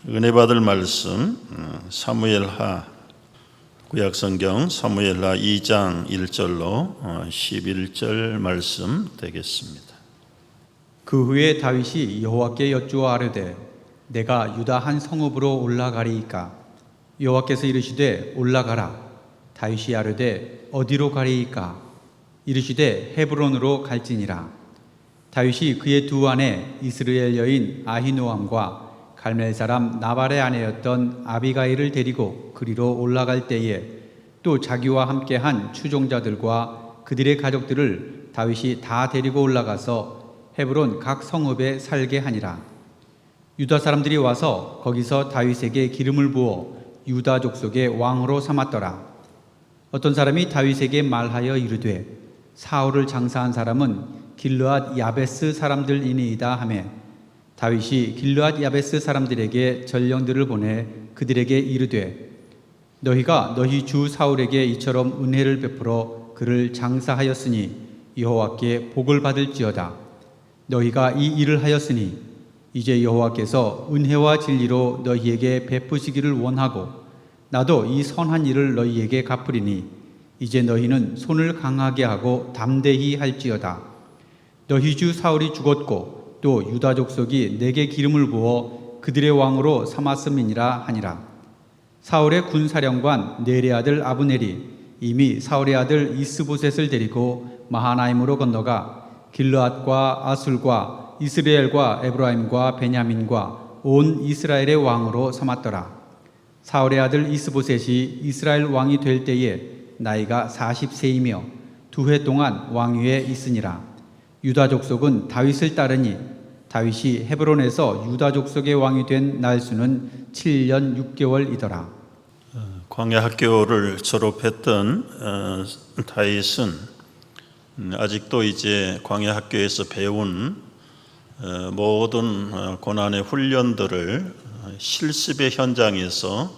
은혜 받을 말씀 사무엘하 구약성경 사무엘하 2장 1절로 11절 말씀 되겠습니다. 그 후에 다윗이 여호와께 여쭈어 아뢰되 내가 유다 한 성읍으로 올라가리이까? 여호와께서 이르시되 올라가라. 다윗이 아뢰되 어디로 가리이까? 이르시되 헤브론으로 갈지니라. 다윗이 그의 두 아내 이스라엘 여인 아히노암과 갈멜 사람 나발의 아내였던 아비가일을 데리고 그리로 올라갈 때에 또 자기와 함께한 추종자들과 그들의 가족들을 다윗이 다 데리고 올라가서 헤브론 각 성읍에 살게 하니라. 유다 사람들이 와서 거기서 다윗에게 기름을 부어 유다 족속의 왕으로 삼았더라. 어떤 사람이 다윗에게 말하여 이르되 사울을 장사한 사람은 길르앗 야베스 사람들이니이다 하매 다윗이 길르앗 야베스 사람들에게 전령들을 보내 그들에게 이르되 너희가 너희 주 사울에게 이처럼 은혜를 베풀어 그를 장사하였으니 여호와께 복을 받을지어다. 너희가 이 일을 하였으니 이제 여호와께서 은혜와 진리로 너희에게 베푸시기를 원하고 나도 이 선한 일을 너희에게 갚으리니 이제 너희는 손을 강하게 하고 담대히 할지어다. 너희 주 사울이 죽었고 또 유다 족속이 내게 기름을 부어 그들의 왕으로 삼았음이니라 하니라. 사울의 군사령관 넬의 아들 아브넬이 이미 사울의 아들 이스보셋을 데리고 마하나임으로 건너가 길르앗과 아술과 이스라엘과 에브라임과 베냐민과 온 이스라엘의 왕으로 삼았더라. 사울의 아들 이스보셋이 이스라엘 왕이 될 때에 나이가 40세이며 2해 동안 왕위에 있으니라. 유다 족속은 다윗을 따르니 다윗이 헤브론에서 유다 족속의 왕이 된 날수는 7년 6개월이더라. 광야 학교를 졸업했던 다윗은 아직도 이제 광야 학교에서 배운 모든 고난의 훈련들을 실습의 현장에서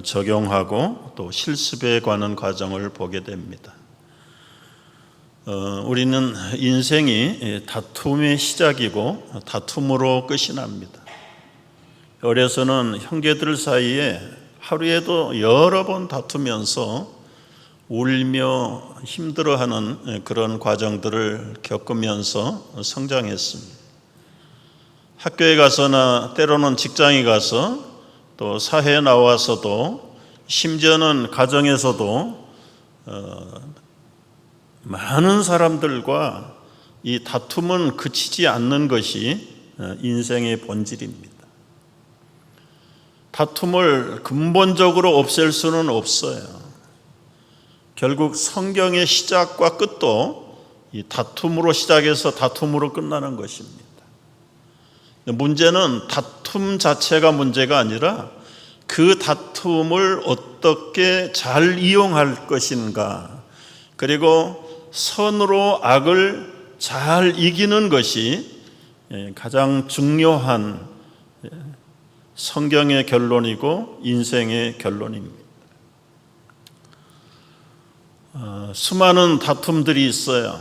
적용하고 또 실습에 관한 과정을 보게 됩니다. 우리는 인생이 다툼의 시작이고 다툼으로 끝이 납니다. 어려서는 형제들 사이에 하루에도 여러 번 다투면서 울며 힘들어하는 그런 과정들을 겪으면서 성장했습니다. 학교에 가서나 때로는 직장에 가서 또 사회에 나와서도 심지어는 가정에서도 많은 사람들과 이 다툼은 그치지 않는 것이 인생의 본질입니다. 다툼을 근본적으로 없앨 수는 없어요. 결국 성경의 시작과 끝도 이 다툼으로 시작해서 다툼으로 끝나는 것입니다. 문제는 다툼 자체가 문제가 아니라 그 다툼을 어떻게 잘 이용할 것인가, 그리고 선으로 악을 잘 이기는 것이 가장 중요한 성경의 결론이고 인생의 결론입니다. 수많은 다툼들이 있어요.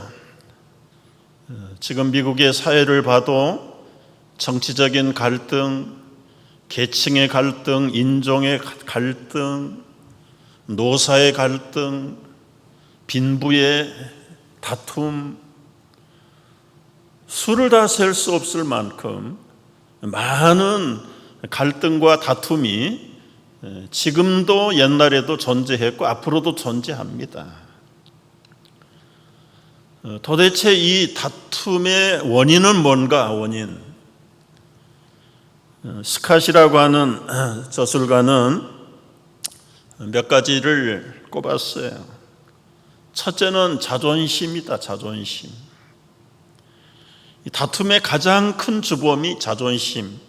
지금 미국의 사회를 봐도 정치적인 갈등, 계층의 갈등, 인종의 갈등, 노사의 갈등, 빈부의 다툼, 수를 다 셀 수 없을 만큼 많은 갈등과 다툼이 지금도 옛날에도 존재했고 앞으로도 존재합니다. 도대체 이 다툼의 원인은 뭔가? 원인. 스캇이라고 하는 저술가는 몇 가지를 꼽았어요. 첫째는 자존심이다. 자존심. 이 다툼의 가장 큰 주범이 자존심.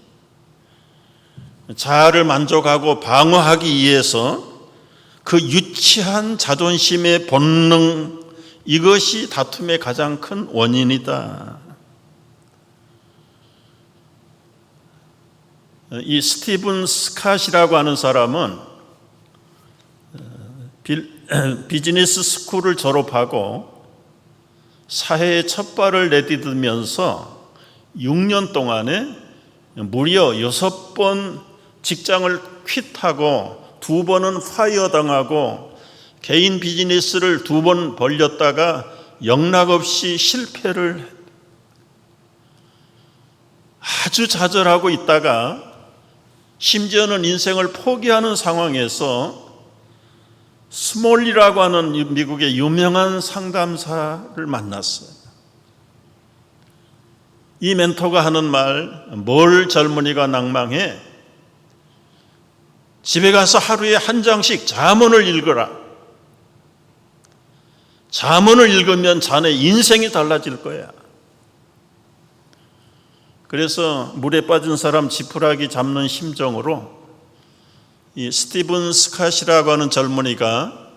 자아를 만족하고 방어하기 위해서 그 유치한 자존심의 본능, 이것이 다툼의 가장 큰 원인이다. 이 스티븐 스캇이라고 하는 사람은 비즈니스 스쿨을 졸업하고 사회에 첫 발을 내디디면서 6년 동안에 무려 6번 직장을 퀴트하고 2번은 파이어 당하고 개인 비즈니스를 2번 벌렸다가 영락없이 실패를 아주 좌절하고 있다가 심지어는 인생을 포기하는 상황에서 스몰리라고 하는 미국의 유명한 상담사를 만났어요. 이 멘토가 하는 말, 뭘 젊은이가 낭망해? 집에 가서 하루에 한 장씩 잠언을 읽어라. 잠언을 읽으면 자네 인생이 달라질 거야. 그래서 물에 빠진 사람 지푸라기 잡는 심정으로 이 스티븐 스캇이라고 하는 젊은이가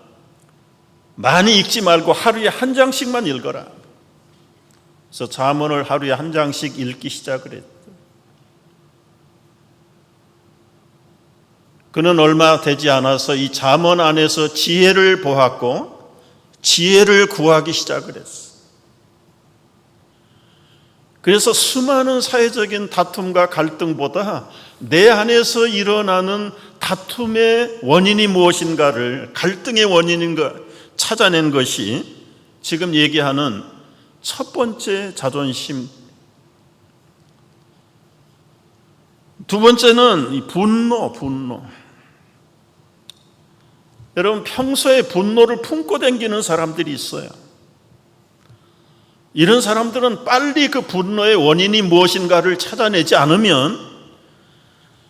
많이 읽지 말고 하루에 한 장씩만 읽어라. 그래서 잠언을 하루에 한 장씩 읽기 시작을 했죠. 그는 얼마 되지 않아서 이 잠언 안에서 지혜를 보았고 지혜를 구하기 시작을 했어. 그래서 수많은 사회적인 다툼과 갈등보다 내 안에서 일어나는 다툼의 원인이 무엇인가를, 갈등의 원인인가 찾아낸 것이 지금 얘기하는 첫 번째 자존심. 두 번째는 이 분노. 여러분, 평소에 분노를 품고 다니는 사람들이 있어요. 이런 사람들은 빨리 그 분노의 원인이 무엇인가를 찾아내지 않으면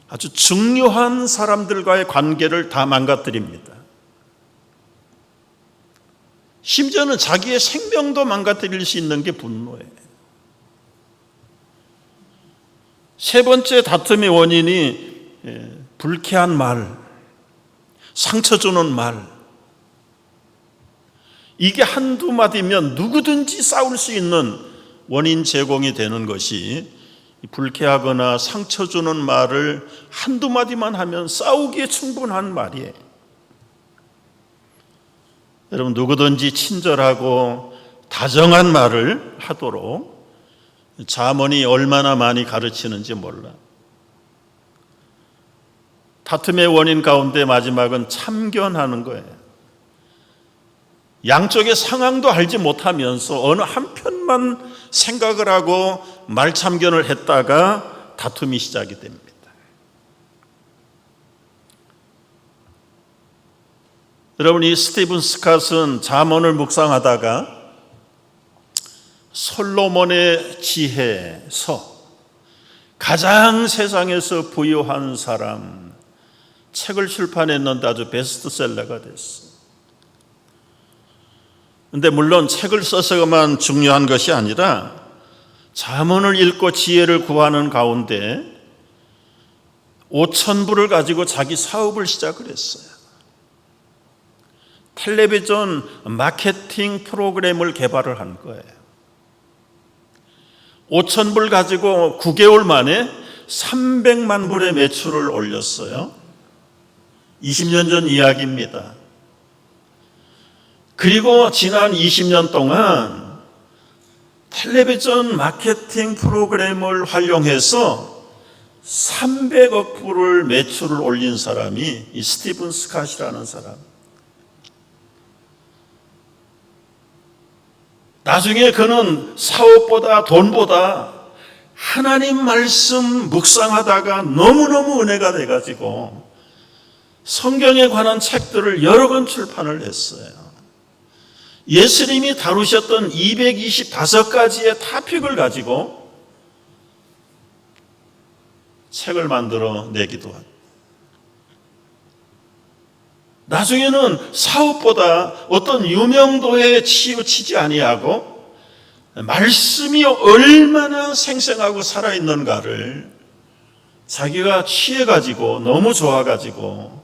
아주 중요한 사람들과의 관계를 다 망가뜨립니다. 심지어는 자기의 생명도 망가뜨릴 수 있는 게 분노예요. 세 번째 다툼의 원인이 불쾌한 말, 상처 주는 말. 이게 한두 마디면 누구든지 싸울 수 있는 원인 제공이 되는 것이, 불쾌하거나 상처 주는 말을 한두 마디만 하면 싸우기에 충분한 말이에요. 여러분, 누구든지 친절하고 다정한 말을 하도록 잠언이 얼마나 많이 가르치는지 몰라. 다툼의 원인 가운데 마지막은 참견하는 거예요. 양쪽의 상황도 알지 못하면서 어느 한편만 생각을 하고 말참견을 했다가 다툼이 시작이 됩니다. 여러분, 이 스티븐 스캇은 잠언을 묵상하다가 솔로몬의 지혜서, 가장 세상에서 부유한 사람, 책을 출판했는데 아주 베스트셀러가 됐어. 근데 물론 책을 써서만 중요한 것이 아니라 잠언을 읽고 지혜를 구하는 가운데 5,000불을 가지고 자기 사업을 시작을 했어요. 텔레비전 마케팅 프로그램을 개발을 한 거예요. 5,000불 가지고 9개월 만에 300만 불의 매출을 올렸어요. 20년 전 이야기입니다. 그리고 지난 20년 동안 텔레비전 마케팅 프로그램을 활용해서 300억 불을 매출을 올린 사람이 이 스티븐 스캇이라는 사람. 나중에 그는 사업보다 돈보다 하나님 말씀 묵상하다가 너무너무 은혜가 돼가지고 성경에 관한 책들을 여러 권 출판을 했어요. 예수님이 다루셨던 225가지의 토픽을 가지고 책을 만들어 내기도 하고, 나중에는 사업보다 어떤 유명도에 치우치지 아니하고 말씀이 얼마나 생생하고 살아있는가를 자기가 취해가지고 너무 좋아가지고,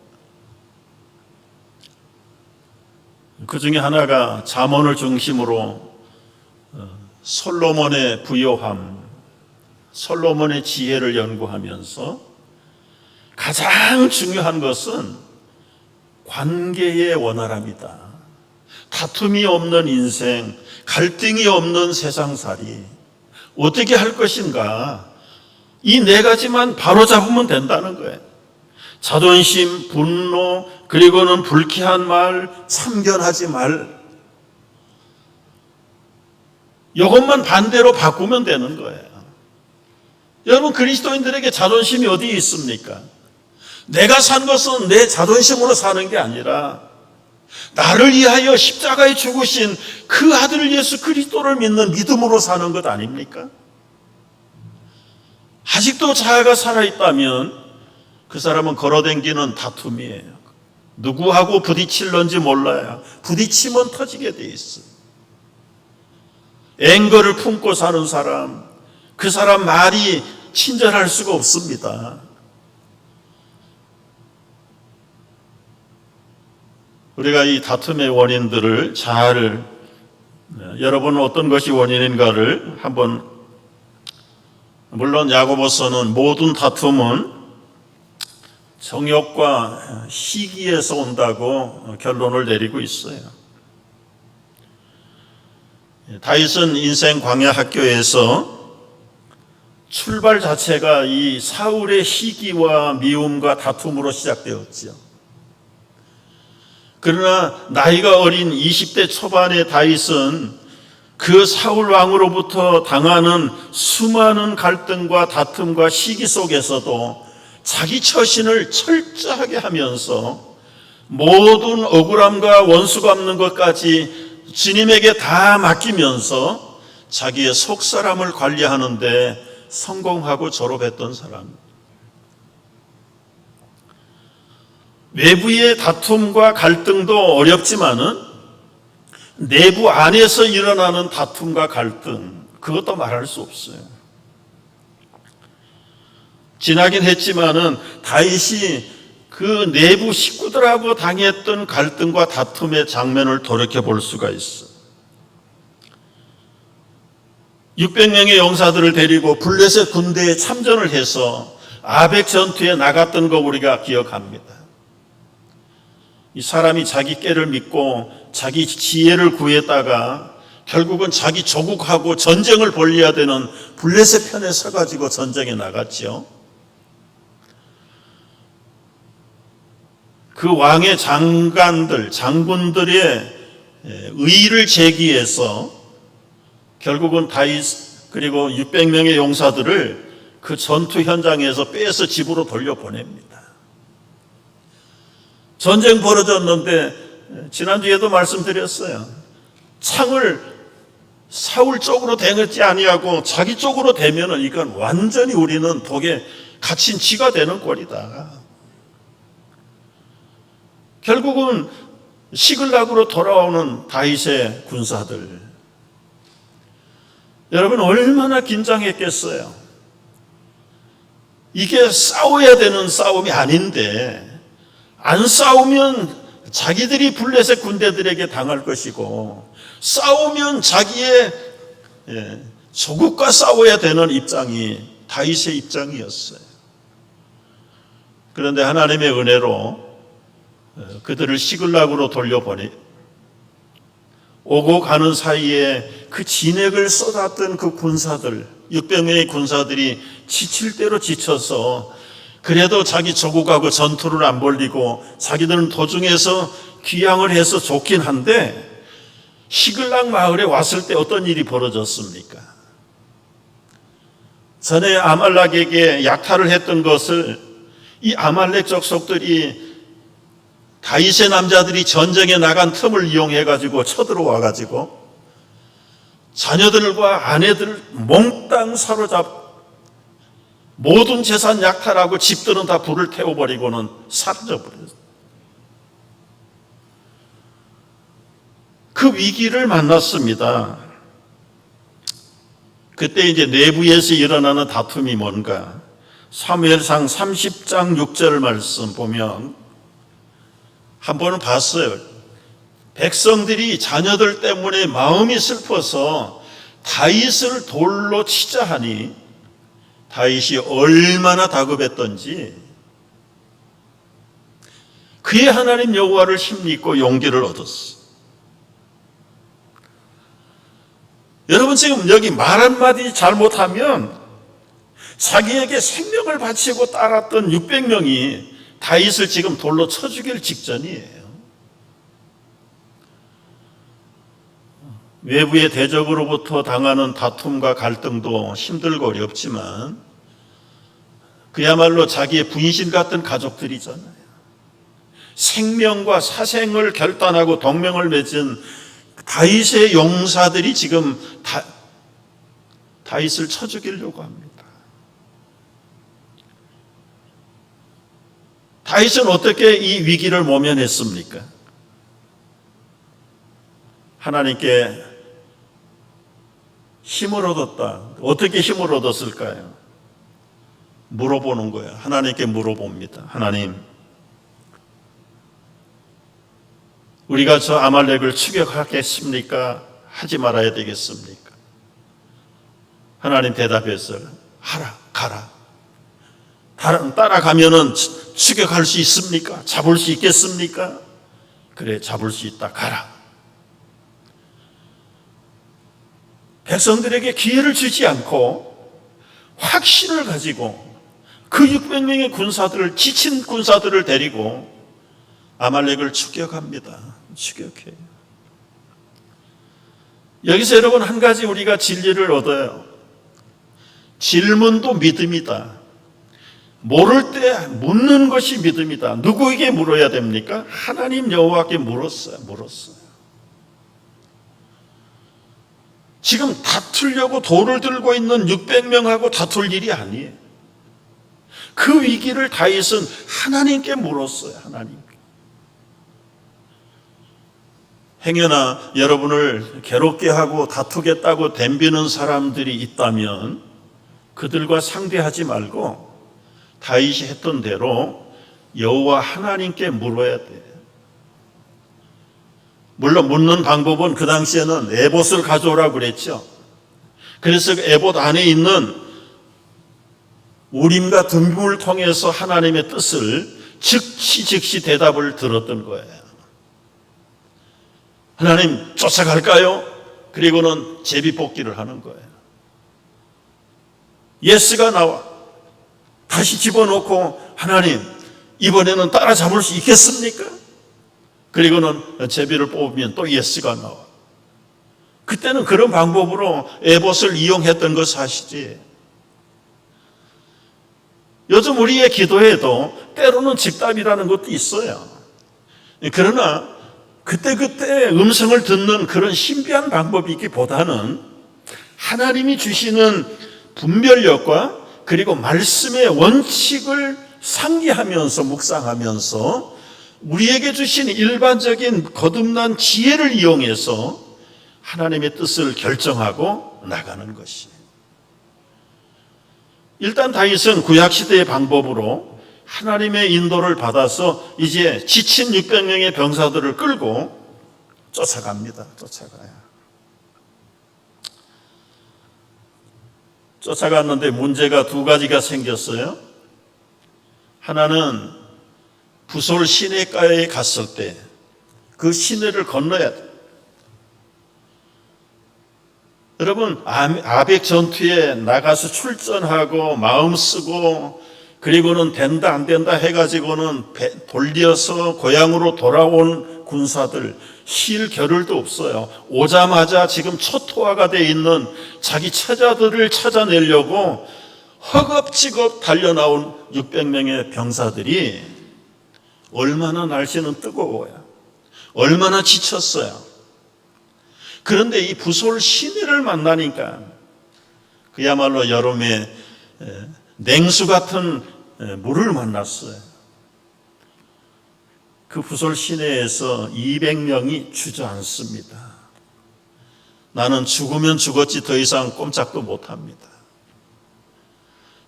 그 중에 하나가 잠언을 중심으로 솔로몬의 부요함, 솔로몬의 지혜를 연구하면서 가장 중요한 것은 관계의 원활함이다. 다툼이 없는 인생, 갈등이 없는 세상살이 어떻게 할 것인가, 이 네 가지만 바로 잡으면 된다는 거예요. 자존심, 분노, 그리고는 불쾌한 말, 참견하지 말. 이것만 반대로 바꾸면 되는 거예요. 여러분, 그리스도인들에게 자존심이 어디 있습니까? 내가 산 것은 내 자존심으로 사는 게 아니라 나를 위하여 십자가에 죽으신 그 아들 예수 그리스도를 믿는 믿음으로 사는 것 아닙니까? 아직도 자아가 살아있다면 그 사람은 걸어댕기는 다툼이에요. 누구하고 부딪힐런지 몰라요. 부딪히면 터지게 돼 있어요. 앵거를 품고 사는 사람, 그 사람 말이 친절할 수가 없습니다. 우리가 이 다툼의 원인들을 잘, 여러분은 어떤 것이 원인인가를 한번, 물론 야고보서는 모든 다툼은 정욕과 시기에서 온다고 결론을 내리고 있어요. 다윗은 인생 광야 학교에서 출발 자체가 이 사울의 시기와 미움과 다툼으로 시작되었죠. 그러나 나이가 어린 20대 초반의 다윗은 그 사울 왕으로부터 당하는 수많은 갈등과 다툼과 시기 속에서도 자기 처신을 철저하게 하면서 모든 억울함과 원수 갚는 것까지 주님에게 다 맡기면서 자기의 속사람을 관리하는데 성공하고 졸업했던 사람. 외부의 다툼과 갈등도 어렵지만은 내부 안에서 일어나는 다툼과 갈등, 그것도 말할 수 없어요. 지나긴 했지만은 다윗이 그 내부 식구들하고 당했던 갈등과 다툼의 장면을 돌이켜 볼 수가 있어. 600명의 용사들을 데리고 블레셋 군대에 참전을 해서 아벡 전투에 나갔던 거 우리가 기억합니다. 이 사람이 자기 깨를 믿고 자기 지혜를 구했다가 결국은 자기 조국하고 전쟁을 벌여야 되는 블레셋 편에 서가지고 전쟁에 나갔죠. 그 왕의 장관들, 장군들의 의의를 제기해서 결국은 다윗 그리고 600명의 용사들을 그 전투 현장에서 빼서 집으로 돌려보냅니다. 전쟁 벌어졌는데 지난주에도 말씀드렸어요. 창을 사울 쪽으로 대지 아니하고 자기 쪽으로 대면은 이건 완전히 우리는 독에 갇힌 쥐가 되는 꼴이다. 결국은 시글락으로 돌아오는 다윗의 군사들. 여러분 얼마나 긴장했겠어요. 이게 싸워야 되는 싸움이 아닌데 안 싸우면 자기들이 블레셋 군대들에게 당할 것이고 싸우면 자기의 조국과 싸워야 되는 입장이 다윗의 입장이었어요. 그런데 하나님의 은혜로 그들을 시글락으로 돌려보내 오고 가는 사이에 그 진액을 쏟았던 그 군사들 600명의 군사들이 지칠 대로 지쳐서 그래도 자기 조국하고 전투를 안 벌리고 자기들은 도중에서 귀향을 해서 좋긴 한데 시글락 마을에 왔을 때 어떤 일이 벌어졌습니까? 전에 아말렉에게 약탈을 했던 것을 이 아말렉 족속들이 다윗의 남자들이 전쟁에 나간 틈을 이용해가지고 쳐들어와 가지고 자녀들과 아내들 몽땅 사로잡 모든 재산 약탈하고 집들은 다 불을 태워버리고는 사라져버렸어요. 그 위기를 만났습니다. 그때 이제 내부에서 일어나는 다툼이 뭔가? 사무엘상 30장 6절 말씀 보면 한번 봤어요. 백성들이 자녀들 때문에 마음이 슬퍼서 다윗을 돌로 치자 하니 다윗이 얼마나 다급했던지 그의 하나님 여호와를 힘입고 용기를 얻었어. 여러분 지금 여기 말 한마디 잘못하면 자기에게 생명을 바치고 따랐던 600명이 다윗을 지금 돌로 쳐 죽일 직전이에요. 외부의 대적으로부터 당하는 다툼과 갈등도 힘들고 어렵지만 그야말로 자기의 분신 같은 가족들이잖아요. 생명과 사생을 결단하고 동맹을 맺은 다윗의 용사들이 지금 다윗을 쳐 죽이려고 합니다. 다윗은 어떻게 이 위기를 모면했습니까? 하나님께 힘을 얻었다. 어떻게 힘을 얻었을까요? 물어보는 거예요. 하나님께 물어봅니다. 하나님, 우리가 저 아말렉을 추격하겠습니까? 하지 말아야 되겠습니까? 하나님 대답했어요. 하라, 가라. 따라가면은 추격할 수 있습니까? 잡을 수 있겠습니까? 그래, 잡을 수 있다. 가라. 백성들에게 기회를 주지 않고 확신을 가지고 그 600명의 군사들을, 지친 군사들을 데리고 아말렉을 추격합니다. 추격해요. 여기서 여러분 한 가지 우리가 진리를 얻어요. 질문도 믿음이다. 모를 때 묻는 것이 믿음이다. 누구에게 물어야 됩니까? 하나님 여호와께 물었어요. 지금 다투려고 돌을 들고 있는 600명하고 다툴 일이 아니에요. 그 위기를 다윗은 하나님께 물었어요. 하나님께. 행여나 여러분을 괴롭게 하고 다투겠다고 덤비는 사람들이 있다면 그들과 상대하지 말고 다윗이 했던 대로 여호와 하나님께 물어야 돼요. 물론 묻는 방법은 그 당시에는 에봇을 가져오라고 그랬죠. 그래서 그 에봇 안에 있는 우림과 듬빔을 통해서 하나님의 뜻을 즉시 대답을 들었던 거예요. 하나님 쫓아갈까요? 그리고는 제비뽑기를 하는 거예요. 예스가 나와. 다시 집어넣고 하나님 이번에는 따라잡을 수 있겠습니까? 그리고는 제비를 뽑으면 또 예스가 나와. 그때는 그런 방법으로 에봇을 이용했던 거 사실이에요. 요즘 우리의 기도에도 때로는 즉답이라는 것도 있어요. 그러나 그때 음성을 듣는 그런 신비한 방법이기보다는 하나님이 주시는 분별력과 그리고 말씀의 원칙을 상기하면서 묵상하면서 우리에게 주신 일반적인 거듭난 지혜를 이용해서 하나님의 뜻을 결정하고 나가는 것이에요. 일단 다윗은 구약시대의 방법으로 하나님의 인도를 받아서 이제 지친 600명의 병사들을 끌고 쫓아갑니다. 쫓아갔는데 문제가 두 가지가 생겼어요. 하나는 부솔 시내가에 갔을 때 그 시내를 건너야 돼. 여러분, 아벡 전투에 나가서 출전하고 마음 쓰고 그리고는 된다 안 된다 해가지고는 돌려서 고향으로 돌아온 군사들 쉴 겨를도 없어요. 오자마자 지금 초토화가 돼 있는 자기 처자들을 찾아내려고 허겁지겁 달려나온 600명의 병사들이 얼마나 날씨는 뜨거워요. 얼마나 지쳤어요. 그런데 이 부솔 시내를 만나니까 그야말로 여름에 냉수 같은 물을 만났어요. 그 부솔 시내에서 200명이 주저앉습니다. 나는 죽으면 죽었지 더 이상 꼼짝도 못합니다.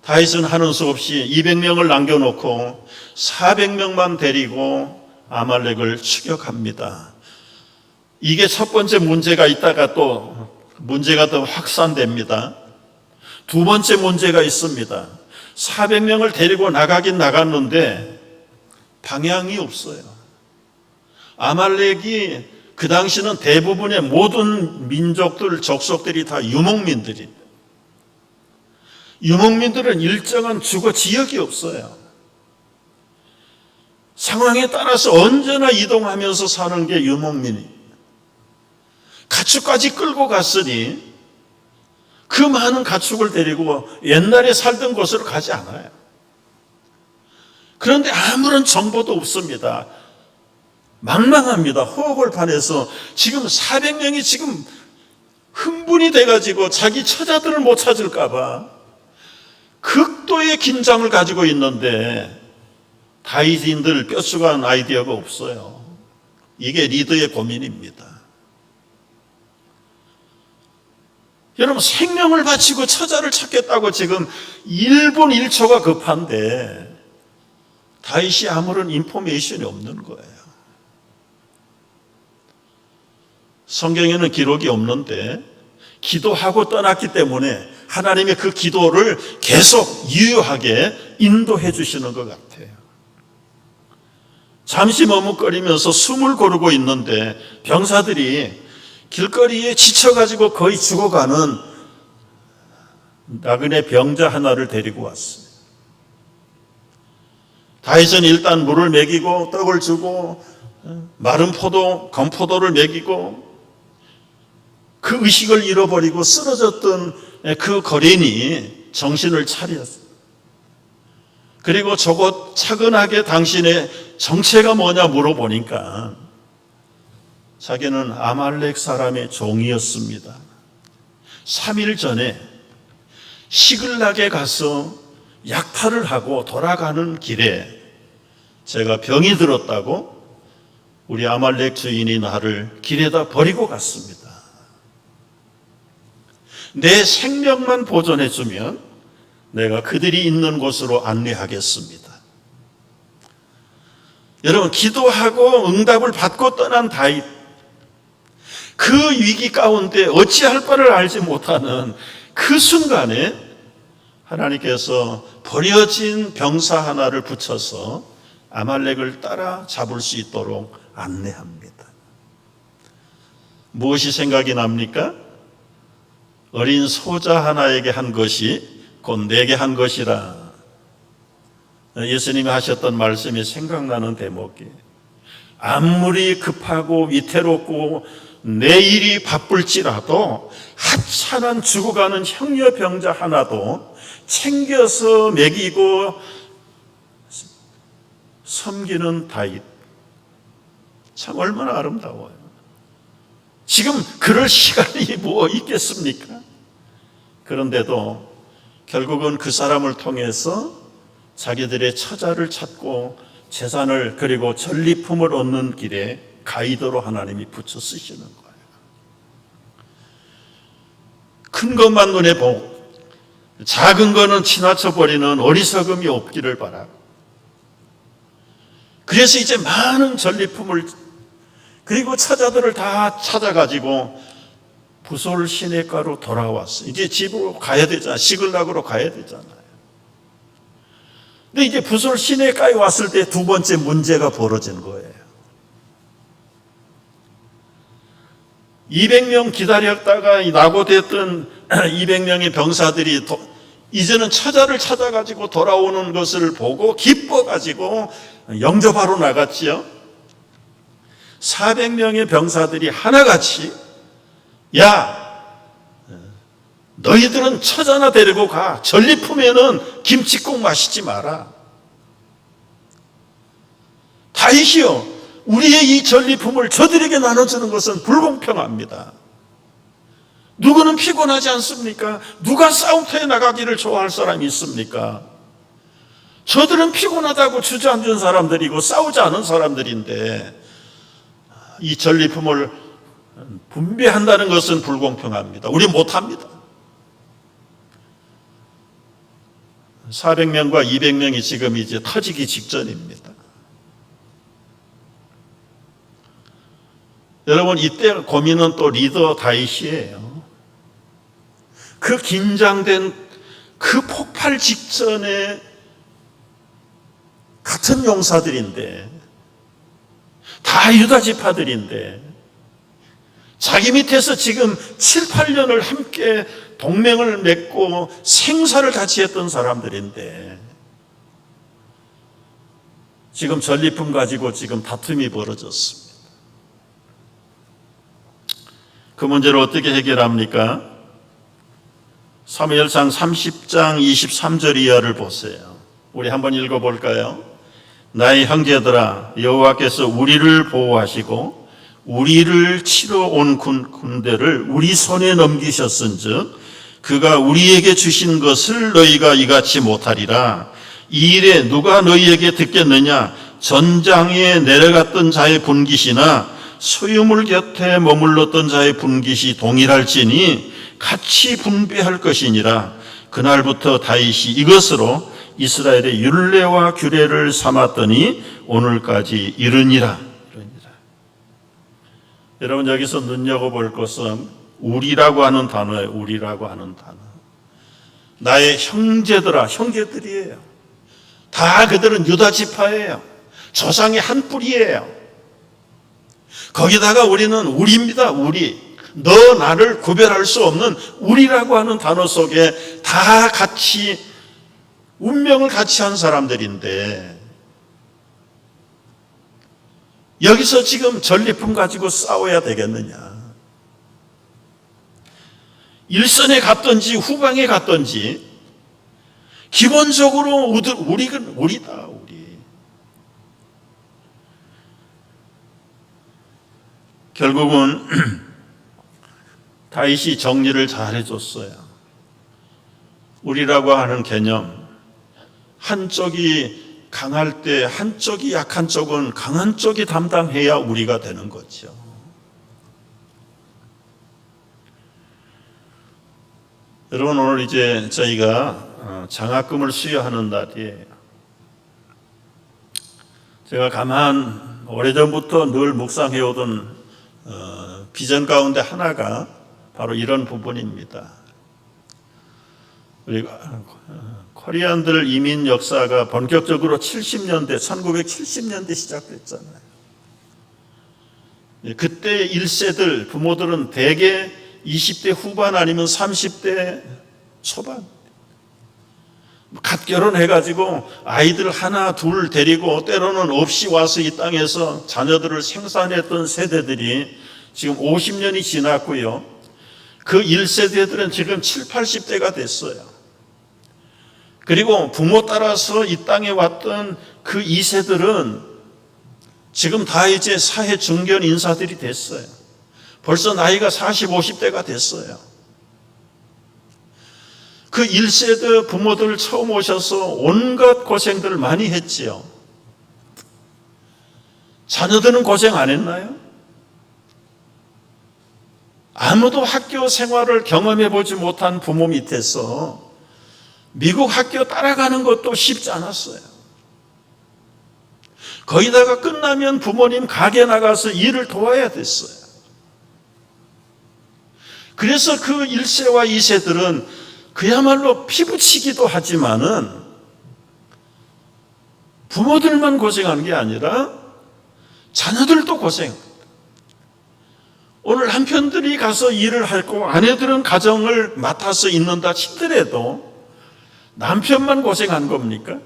다윗은 하는 수 없이 200명을 남겨놓고 400명만 데리고 아말렉을 추격합니다. 이게 첫 번째 문제가 있다가 또 문제가 더 확산됩니다. 두 번째 문제가 있습니다. 400명을 데리고 나가긴 나갔는데 방향이 없어요. 아말렉이 그 당시는 대부분의 모든 민족들, 족속들이 다 유목민들입니다. 유목민들은 일정한 주거 지역이 없어요. 상황에 따라서 언제나 이동하면서 사는 게 유목민이. 가축까지 끌고 갔으니 그 많은 가축을 데리고 옛날에 살던 곳으로 가지 않아요. 그런데 아무런 정보도 없습니다. 망망합니다. 호흡을판에서 지금 400명이 지금 흥분이 돼가지고 자기 처자들을 못 찾을까봐 극도의 긴장을 가지고 있는데 다윗인들 뼛속한 아이디어가 없어요. 이게 리더의 고민입니다. 여러분, 생명을 바치고 처자를 찾겠다고 지금 1분 1초가 급한데 다윗이 아무런 인포메이션이 없는 거예요. 성경에는 기록이 없는데 기도하고 떠났기 때문에 하나님의 그 기도를 계속 유효하게 인도해 주시는 것 같아요. 잠시 머뭇거리면서 숨을 고르고 있는데 병사들이 길거리에 지쳐가지고 거의 죽어가는 나그네 병자 하나를 데리고 왔어요. 다윗은 일단 물을 먹이고 떡을 주고 마른 포도, 건포도를 먹이고 그 의식을 잃어버리고 쓰러졌던 그 거린이 정신을 차렸어요. 그리고 저곳 차근하게 당신의 정체가 뭐냐 물어보니까 자기는 아말렉 사람의 종이었습니다. 3일 전에 시글락에 가서 약탈을 하고 돌아가는 길에 제가 병이 들었다고 우리 아말렉 주인이 나를 길에다 버리고 갔습니다. 내 생명만 보존해주면 내가 그들이 있는 곳으로 안내하겠습니다. 여러분, 기도하고 응답을 받고 떠난 다윗, 그 위기 가운데 어찌할 바를 알지 못하는 그 순간에 하나님께서 버려진 병사 하나를 붙여서 아말렉을 따라 잡을 수 있도록 안내합니다. 무엇이 생각이 납니까? 어린 소자 하나에게 한 것이 곧 내게 한 것이라. 예수님이 하셨던 말씀이 생각나는 대목이에요. 아무리 급하고 위태롭고 내일이 바쁠지라도 하찮은 죽어가는 형녀 병자 하나도 챙겨서 먹이고 섬기는 다윗. 참 얼마나 아름다워요. 지금 그럴 시간이 뭐 있겠습니까? 그런데도 결국은 그 사람을 통해서 자기들의 처자를 찾고 재산을 그리고 전리품을 얻는 길에 가이드로 하나님이 붙여 쓰시는 거예요. 큰 것만 눈에 보고 작은 거는 지나쳐 버리는 어리석음이 없기를 바라고. 그래서 이제 많은 전리품을 그리고 처자들을 다 찾아가지고 부솔 시내가로 돌아왔어요. 이제 집으로 가야 되잖아요. 시글락으로 가야 되잖아요. 근데 이제 부솔 시내가에 왔을 때 두 번째 문제가 벌어진 거예요. 200명 기다렸다가 낙오됐던 200명의 병사들이 이제는 처자를 찾아가지고 돌아오는 것을 보고 기뻐가지고 영접하러 나갔지요. 400명의 병사들이 하나같이 야, 너희들은 처자나 데리고 가. 전리품에는 김치국 마시지 마라. 다윗이요, 우리의 이 전리품을 저들에게 나눠주는 것은 불공평합니다. 누구는 피곤하지 않습니까? 누가 싸움터에 나가기를 좋아할 사람이 있습니까? 저들은 피곤하다고 주저앉은 사람들이고 싸우지 않은 사람들인데 이 전리품을 분배한다는 것은 불공평합니다. 우리 못합니다. 400명과 200명이 지금 이제 터지기 직전입니다. 여러분, 이때 고민은 또 리더 다윗이에요. 그 긴장된 그 폭발 직전에 같은 용사들인데 다 유다 지파들인데 자기 밑에서 지금 7, 8년을 함께 동맹을 맺고 생사를 같이 했던 사람들인데 지금 전리품 가지고 지금 다툼이 벌어졌습니다. 그 문제를 어떻게 해결합니까? 사무엘상 30장 23절 이하를 보세요. 우리 한번 읽어볼까요? 나의 형제들아, 여호와께서 우리를 보호하시고 우리를 치러 온 군대를 우리 손에 넘기셨은즉 그가 우리에게 주신 것을 너희가 이같이 못하리라. 이 일에 누가 너희에게 듣겠느냐? 전장에 내려갔던 자의 분깃이나 소유물 곁에 머물렀던 자의 분깃이 동일할지니 같이 분배할 것이니라. 그날부터 다윗이 이것으로 이스라엘의 율례와 규례를 삼았더니 오늘까지 이르니라. 여러분, 여기서 눈여겨볼 것은 우리라고 하는 단어예요. 우리라고 하는 단어. 나의 형제들아, 형제들이에요. 다 그들은 유다 지파예요. 조상의 한 뿌리예요. 거기다가 우리는 우리입니다. 우리. 너 나를 구별할 수 없는 우리라고 하는 단어 속에 다 같이 운명을 같이 한 사람들인데, 여기서 지금 전리품 가지고 싸워야 되겠느냐? 일선에 갔든지 후방에 갔든지 기본적으로 우리는 우리다. 우리. 결국은 다윗이 정리를 잘 해줬어요. 우리라고 하는 개념, 한쪽이 강할 때 한쪽이 약한 쪽은 강한 쪽이 담당해야 우리가 되는 거죠. 여러분, 오늘 이제 저희가 장학금을 수여하는 날이에요. 제가 오래전부터 늘 묵상해오던 비전 가운데 하나가 바로 이런 부분입니다. 우리 코리안들 이민 역사가 본격적으로 1970년대 시작됐잖아요. 그때 1세들 부모들은 대개 20대 후반 아니면 30대 초반. 갓 결혼해가지고 아이들 하나 둘 데리고 때로는 없이 와서 이 땅에서 자녀들을 생산했던 세대들이 지금 50년이 지났고요. 그 1세대들은 지금 7, 80대가 됐어요. 그리고 부모 따라서 이 땅에 왔던 그 2세들은 지금 다 이제 사회 중견 인사들이 됐어요. 벌써 나이가 40, 50대가 됐어요. 그 1세대 부모들 처음 오셔서 온갖 고생들을 많이 했지요. 자녀들은 고생 안 했나요? 아무도 학교 생활을 경험해 보지 못한 부모 밑에서 미국 학교 따라가는 것도 쉽지 않았어요. 거기다가 끝나면 부모님 가게 나가서 일을 도와야 됐어요. 그래서 그 1세와 2세들은 그야말로 피부치기도 하지만은 부모들만 고생하는 게 아니라 자녀들도 고생합니다. 오늘 남편들이 가서 일을 하고 아내들은 가정을 맡아서 있는다 치더라도 남편만 고생한 겁니까?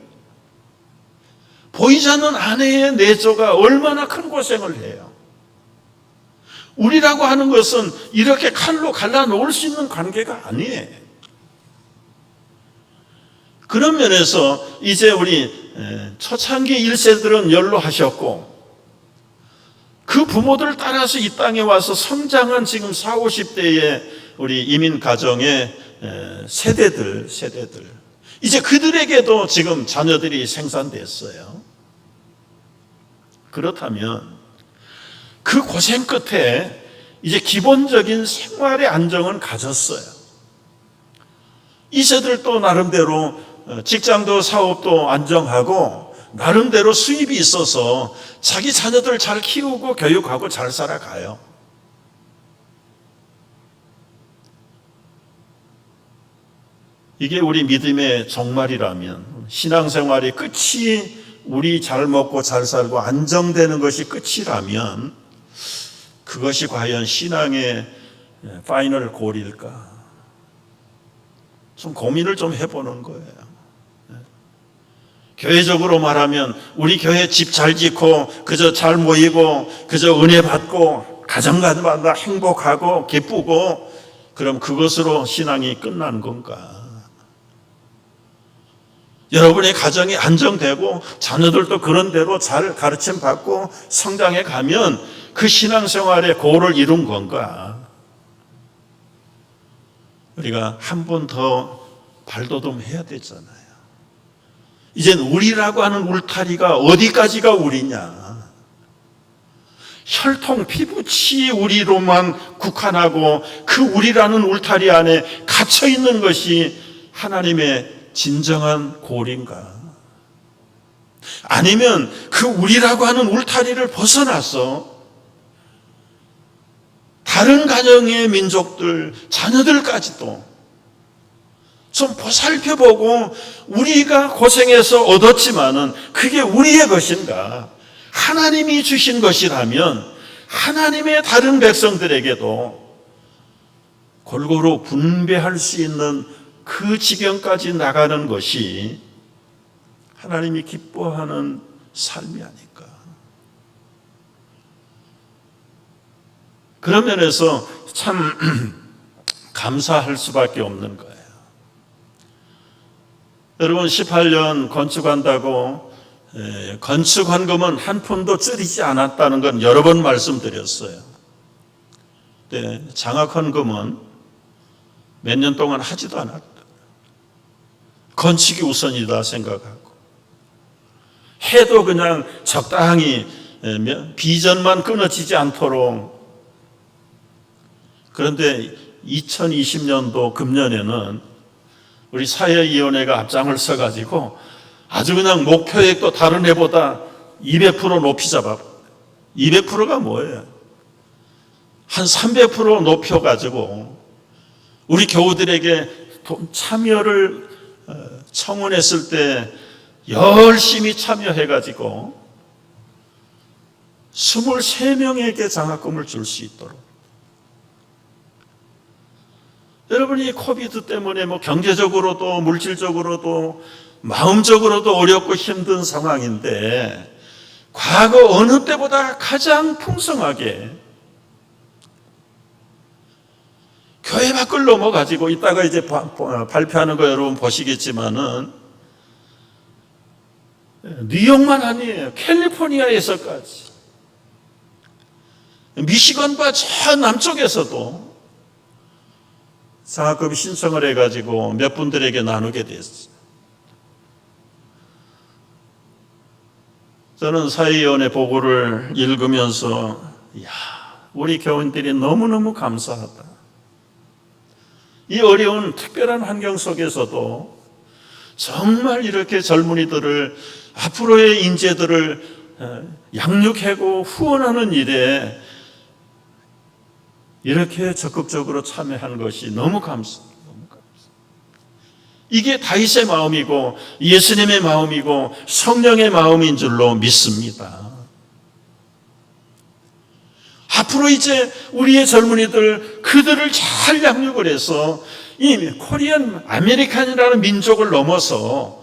보이지 않는 아내의 내조가 얼마나 큰 고생을 해요. 우리라고 하는 것은 이렇게 칼로 갈라놓을 수 있는 관계가 아니에요. 그런 면에서 이제 우리 초창기 1세들은 연로하셨고 그 부모들 따라서 이 땅에 와서 성장한 지금 40, 50대의 우리 이민 가정의 세대들 이제 그들에게도 지금 자녀들이 생산됐어요. 그렇다면 그 고생 끝에 이제 기본적인 생활의 안정은 가졌어요. 이세들도 나름대로 직장도 사업도 안정하고 나름대로 수입이 있어서 자기 자녀들 잘 키우고 교육하고 잘 살아가요. 이게 우리 믿음의 종말이라면, 신앙생활의 끝이 우리 잘 먹고 잘 살고 안정되는 것이 끝이라면 그것이 과연 신앙의 파이널 골일까? 좀 고민을 좀 해보는 거예요. 교회적으로 말하면 우리 교회 집 잘 짓고 그저 잘 모이고 그저 은혜 받고 가정가정마다 행복하고 기쁘고 그럼 그것으로 신앙이 끝난 건가? 여러분의 가정이 안정되고 자녀들도 그런 대로 잘 가르침 받고 성장해 가면 그 신앙생활의 고를 이룬 건가? 우리가 한 번 더 발돋움 해야 되잖아요. 이젠 우리라고 하는 울타리가 어디까지가 우리냐? 혈통, 피부치 우리로만 국한하고 그 우리라는 울타리 안에 갇혀 있는 것이 하나님의 진정한 고리인가? 아니면 그 우리라고 하는 울타리를 벗어나서 다른 가정의 민족들, 자녀들까지도 좀 보살펴보고 우리가 고생해서 얻었지만은 그게 우리의 것인가? 하나님이 주신 것이라면 하나님의 다른 백성들에게도 골고루 분배할 수 있는 그 지경까지 나가는 것이 하나님이 기뻐하는 삶이 아닐까. 그런 면에서 참 감사할 수밖에 없는 거예요. 여러분 18년 건축한다고 건축 헌금은 한 푼도 줄이지 않았다는 건 여러 번 말씀드렸어요. 장학 헌금은 몇 년 동안 하지도 않았다. 건축이 우선이다 생각하고 해도 그냥 적당히 비전만 끊어지지 않도록. 그런데 2020년도 금년에는 우리 사회위원회가 앞장을 서가지고 아주 그냥 목표액도 다른 해보다 200% 높이 잡아. 200%가 뭐예요? 한 300% 높여가지고 우리 교우들에게 참여를 청원했을 때 열심히 참여해가지고 23명에게 장학금을 줄 수 있도록. 여러분이 코비드 때문에 경제적으로도 물질적으로도 마음적으로도 어렵고 힘든 상황인데 과거 어느 때보다 가장 풍성하게 교회 밖을 넘어가지고 이따가 이제 발표하는 거 여러분 보시겠지만은 뉴욕만 아니에요. 캘리포니아에서까지 미시건과 저 남쪽에서도 장학금 신청을 해가지고 몇 분들에게 나누게 됐어요. 저는 사회위원회 보고를 읽으면서 우리 교인들이 너무너무 감사하다. 이 어려운 특별한 환경 속에서도 정말 이렇게 젊은이들을 앞으로의 인재들을 양육하고 후원하는 일에 이렇게 적극적으로 참여하는 것이 너무 감사합니다. 이게 다윗의 마음이고 예수님의 마음이고 성령의 마음인 줄로 믿습니다. 앞으로 이제 우리의 젊은이들 그들을 잘 양육을 해서 이 코리안 아메리칸이라는 민족을 넘어서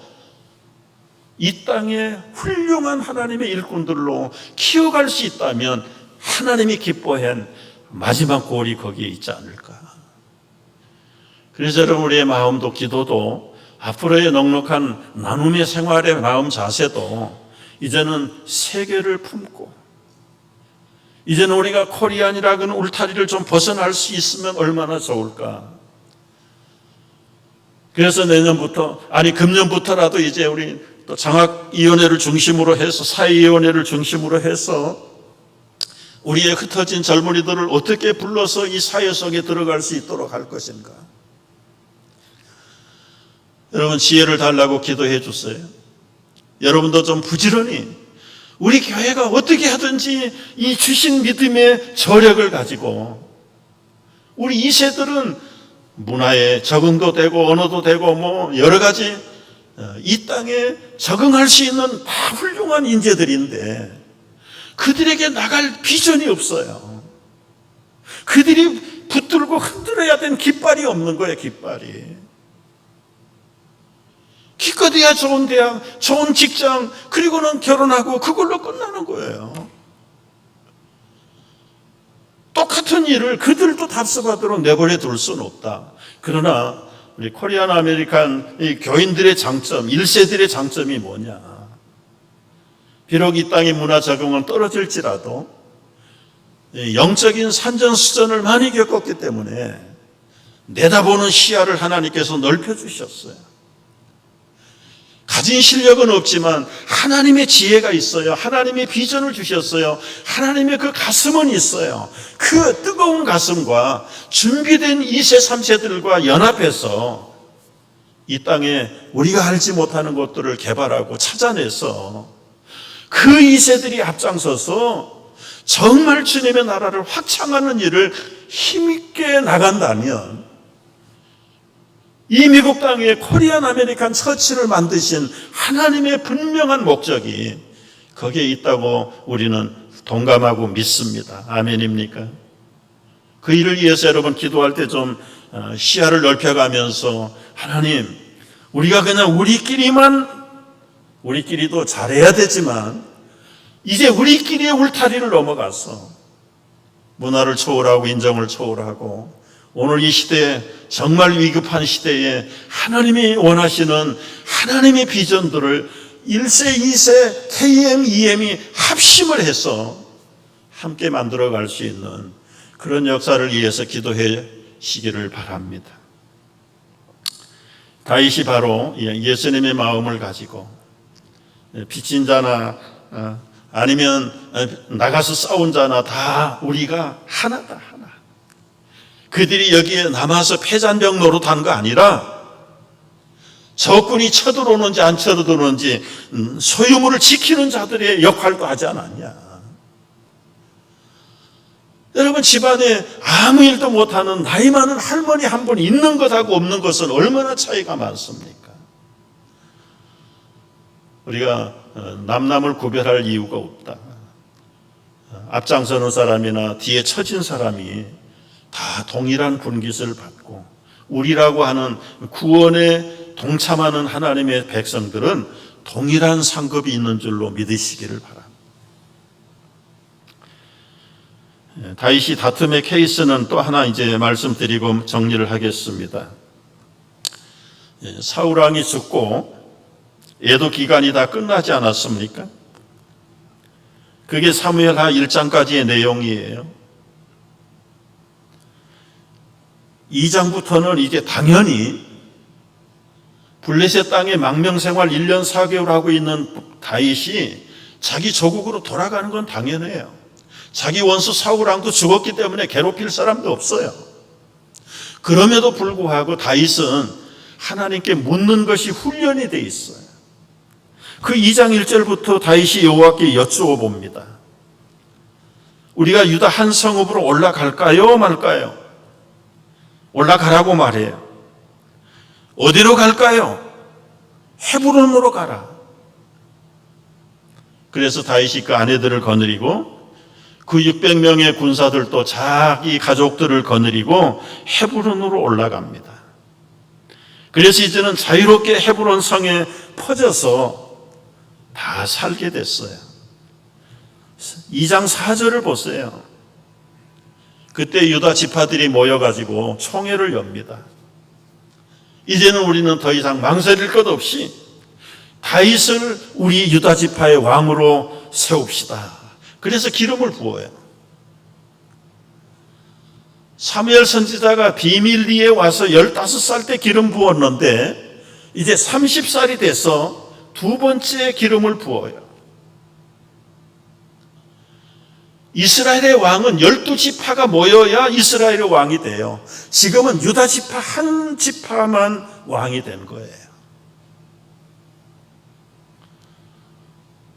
이 땅에 훌륭한 하나님의 일꾼들로 키워갈 수 있다면 하나님이 기뻐한 마지막 골이 거기에 있지 않을까. 그래서 여러분 우리의 마음도 기도도 앞으로의 넉넉한 나눔의 생활의 마음 자세도 이제는 세계를 품고 이제는 우리가 코리안이라는 울타리를 좀 벗어날 수 있으면 얼마나 좋을까. 그래서 내년부터 금년부터라도 이제 우리 또 장학위원회를 중심으로 해서 사회위원회를 중심으로 해서 우리의 흩어진 젊은이들을 어떻게 불러서 이 사회 속에 들어갈 수 있도록 할 것인가. 여러분 지혜를 달라고 기도해 주세요. 여러분도 좀 부지런히 우리 교회가 어떻게 하든지 이 주신 믿음의 저력을 가지고 우리 2세들은 문화에 적응도 되고 언어도 되고 여러 가지 이 땅에 적응할 수 있는 다 훌륭한 인재들인데 그들에게 나갈 비전이 없어요. 그들이 붙들고 흔들어야 되는 깃발이 없는 거예요. 깃발이. 기껏해야 좋은 대학, 좋은 직장, 그리고는 결혼하고 그걸로 끝나는 거예요. 똑같은 일을 그들도 답습하도록 내버려 둘 수는 없다. 그러나 우리 코리안 아메리칸 이 교인들의 장점, 1세들의 장점이 뭐냐? 비록 이 땅의 문화 적응은 떨어질지라도 영적인 산전수전을 많이 겪었기 때문에 내다보는 시야를 하나님께서 넓혀주셨어요. 가진 실력은 없지만 하나님의 지혜가 있어요. 하나님의 비전을 주셨어요. 하나님의 그 가슴은 있어요. 그 뜨거운 가슴과 준비된 2세, 3세들과 연합해서 이 땅에 우리가 알지 못하는 것들을 개발하고 찾아내서 그 2세들이 앞장서서 정말 주님의 나라를 확장하는 일을 힘있게 나간다면 이 미국 땅에 코리안 아메리칸 처치를 만드신 하나님의 분명한 목적이 거기에 있다고 우리는 동감하고 믿습니다. 아멘입니까? 그 일을 위해서 여러분 기도할 때 좀 시야를 넓혀가면서 하나님, 우리가 그냥 우리끼리도 잘해야 되지만 이제 우리끼리의 울타리를 넘어가서 문화를 초월하고 인정을 초월하고 오늘 이 시대에 정말 위급한 시대에 하나님이 원하시는 하나님의 비전들을 1세, 2세, KM, EM이 합심을 해서 함께 만들어갈 수 있는 그런 역사를 위해서 기도해 시기를 바랍니다. 다윗이 바로 예수님의 마음을 가지고 빚진 자나 아니면 나가서 싸운 자나 다 우리가 하나다. 그들이 여기에 남아서 패잔병 노릇하는 거 아니라 적군이 쳐들어오는지 안 쳐들어오는지 소유물을 지키는 자들의 역할도 하지 않았냐. 여러분, 집안에 아무 일도 못하는 나이 많은 할머니 한 분 있는 것하고 없는 것은 얼마나 차이가 많습니까? 우리가 남남을 구별할 이유가 없다. 앞장서는 사람이나 뒤에 처진 사람이 다 동일한 분깃을 받고 우리라고 하는 구원에 동참하는 하나님의 백성들은 동일한 상급이 있는 줄로 믿으시기를 바랍니다. 다윗이 다툼의 케이스는 또 하나 이제 말씀드리고 정리를 하겠습니다. 사울 왕이 죽고 애도 기간이 다 끝나지 않았습니까? 그게 사무엘하 1장까지의 내용이에요. 2장부터는 이제 당연히 블레셋 땅에 망명생활 1년 4개월 하고 있는 다윗이 자기 조국으로 돌아가는 건 당연해요. 자기 원수 사울 왕도 죽었기 때문에 괴롭힐 사람도 없어요. 그럼에도 불구하고 다윗은 하나님께 묻는 것이 훈련이 돼 있어요. 그 2장 1절부터 다윗이 여호와께 여쭈어 봅니다. 우리가 유다 한 성읍으로 올라갈까요, 말까요? 올라가라고 말해요. 어디로 갈까요? 헤브론으로 가라. 그래서 다윗이 그 아내들을 거느리고 그 600명의 군사들도 자기 가족들을 거느리고 헤브론으로 올라갑니다. 그래서 이제는 자유롭게 헤브론 성에 퍼져서 다 살게 됐어요. 2장 4절을 보세요. 그때 유다 지파들이 모여가지고 총회를 엽니다. 이제는 우리는 더 이상 망설일 것 없이 다윗을 우리 유다 지파의 왕으로 세웁시다. 그래서 기름을 부어요. 사무엘 선지자가 비밀리에 와서 15살 때 기름 부었는데 이제 30살이 돼서 두 번째 기름을 부어요. 이스라엘의 왕은 12지파가 모여야 이스라엘의 왕이 돼요. 지금은 유다 지파 한 지파만 왕이 된 거예요.